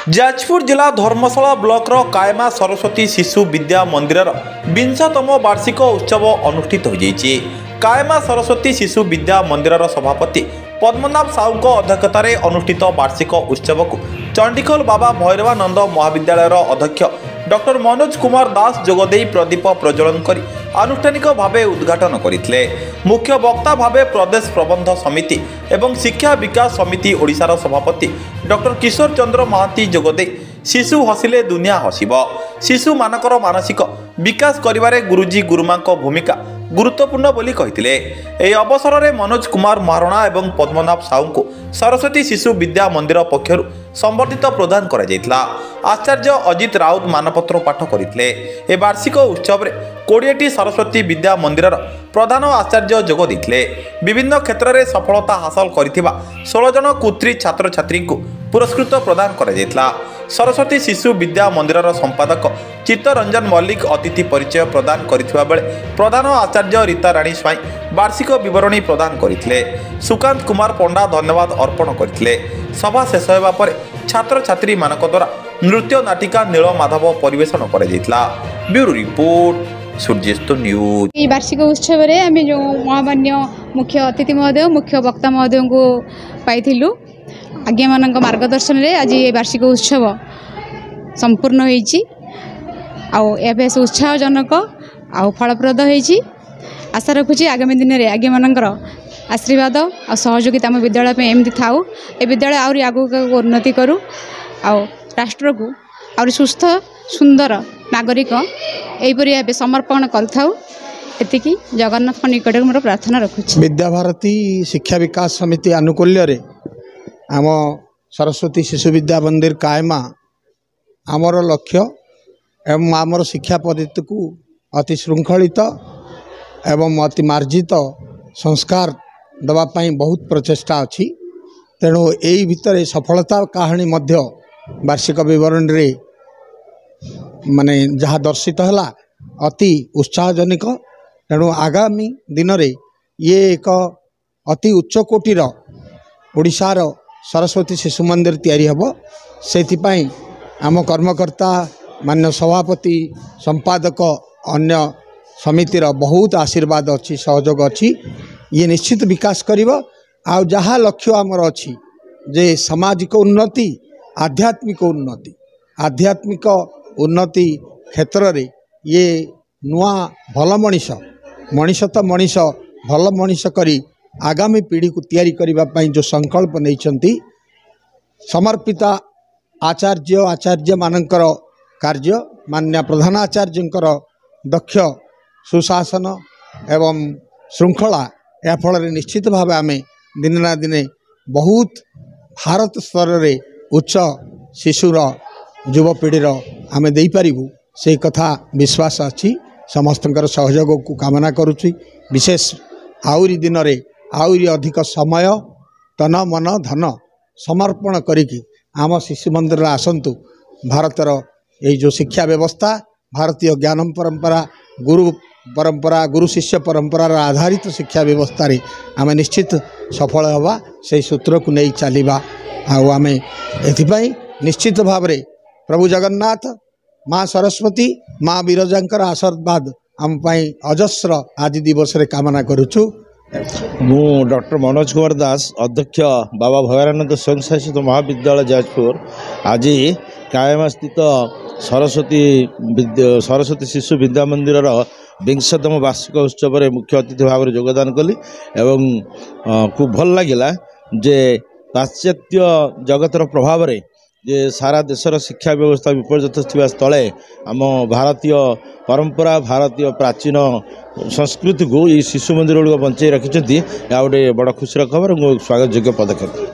जाजपुर जिला धर्मशाला ब्लॉकर कायमा सरस्वती शिशु विद्या मंदिर 20तम वार्षिक उत्सव अनुष्ठित हो जाइए। कायमा सरस्वती शिशु विद्या मंदिर सभापति पद्मनाभ साहू अध्यक्षतार अनुष्ठित वार्षिक उत्सव को चंडीखोल बाबा भैरवानंद महाविद्यालय अध्यक्ष डॉक्टर मनोज कुमार दास जोगदे प्रदीप प्रज्वलन कर आनुष्ठानिक भाव उद्घाटन करते। मुख्य वक्ता भाव प्रदेश प्रबंध समिति एवं शिक्षा विकास समिति ओडिशार सभापति डॉक्टर किशोर चंद्र महांती जोगदे शिशु हसिले दुनिया हसिब, शिशु मानकर मानसिक विकास करिबारे गुरुजी गुरुमा भूमिका गुरुत्वपूर्ण बोली कहिथिले। एही अवसर में मनोज कुमार महारणा एवं पद्मनाभ साहू को सरस्वती शिशु विद्या मंदिर पक्षर संबर्धित प्रदान करा जायतिला। आचार्य अजित राउत मानपत्र पाठ करथिले। ए वार्षिक उत्सव में 20टी सरस्वती विद्या मंदिर प्रधान आचार्य जोग देथिले। विभिन्न क्षेत्र में सफलता हासिल करिथिबा 16 जन कुत्री छात्र छात्री को पुरस्कृत प्रदान करा जायतिला। सरस्वती शिशु विद्या मंदिर संपादक चित्तरंजन मल्लिक अतिथि परिचय प्रदान करथिबा बेले प्रधान आचार्य रीता राणी स्वाई वार्षिक विवरणी प्रदान करथिले। सुकांत कुमार पंडा धन्यवाद अर्पण करथिले। सभा शेष होगा पर छात्र छात्री मानक द्वारा नृत्य नाटिका नील माधव परिवेशन करा जायतिला। ब्यूरो रिपोर्ट सूर्यस्तो न्यूज। ये वार्षिक उत्सव रे आम जो महामान्य मुख्य अतिथि महोदय मुख्य वक्ता महोदय को पाइलु आज्ञा मान मार्गदर्शन रे आज ये वार्षिक उत्सव संपूर्ण होइछि। बेस उत्साहजनक आउ फलप्रद होइछि। आशा रखुछि आगामी दिन में आज्ञा मानकर आशीर्वाद और सहयोगिता आम विद्यालय पे एमती थाउ। ए विद्यालय आउरी आगु उन्नति करू आउ राष्ट्र को आउरी सुस्थ सुंदर नागरिक एपरी भाव समर्पण करूँ। एतिकी जगन्नाथ निकट मोर प्रार्थना रखुछि। विद्याभारती शिक्षा विकास समिति आनुकूल्य रे आम सरस्वती शिशु विद्या मंदिर कायमा आमर लक्ष्य एवं आमर शिक्षा पद्धति को अति श्रृंखलित एवं अति मार्जित संस्कार दवापाई बहुत प्रचेष्टा अच्छी। तेणु यही भितर सफलता कहानी मध्य वार्षिक विवरण रे माने जहाँ दर्शित है अति उत्साहजनक। तेणु आगामी दिन रे ये एक अति उच्च कोटिर ओडिशार सरस्वती शिशु मंदिर तैयारी हबो। सेथिपाई आम कर्मकर्ता मान्य सभापति संपादक अन्य समितिर बहुत आशीर्वाद अच्छी सहयोग अच्छी। ये निश्चित विकास करिवो। आ जहाँ लक्ष्य आमर अच्छी जे सामाजिक उन्नति आध्यात्मिक उन्नति क्षेत्र रे ये नुआ भल मनीष मनीष तो मनीष भल मनीष करी आगामी पीढ़ी को तैयारी करिबा पई जो संकल्प नैचंती समर्पित आचार्य मानकर कार्य मान्य प्रधानाचार्यंकर दक्ष सुशासन एवं श्रृंखला या फल निश्चित भाव आम दिन ना दिने बहुत भारत स्तर रे उच्च शिशुर युवपीढ़ीर आम दे पारिबु से कथा विश्वास अच्छी। समस्तंकर सहयोग को कामना करुच्ची। विशेष आउरी दिन रे आउरी अधिक समय तन मन धन समर्पण करिकी आम शिशु मंदिर आसंतु। भारतर ये जो शिक्षा व्यवस्था भारतीय ज्ञान परंपरा गुरु शिष्य परंपरार आधारित शिक्षा व्यवस्था रे आम निश्चित सफल हवा से सूत्र को नहीं चलवा। आम एथिपाई निश्चित भाव रे प्रभु जगन्नाथ माँ सरस्वती माँ विरजांकर आशीर्वाद आम पाई अजस्र आज दिवस रे कामना करुछु। मु डॉक्टर मनोज कुमार दास अध्यक्ष बाबा भैरवानंद स्वयं शासित महाविद्यालय जाजपुर आज कायमा स्थित सरस्वती शिशु विद्या मंदिर 20तम वार्षिक उत्सव में मुख्य अतिथि भाव में योगदान कली एवं खूब भल लगिला जे पाश्चात्य जगतर प्रभाव रे जे सारा देशर शिक्षा व्यवस्था विपर्यस्त थिबा स्थले आम भारतीय परंपरा भारतीय प्राचीन संस्कृति को ये शिशु मंदिर गुड़ बंचाई रखिंट। गोटे बड़ खुशी खबर स्वागत योग्य पदक्षेप।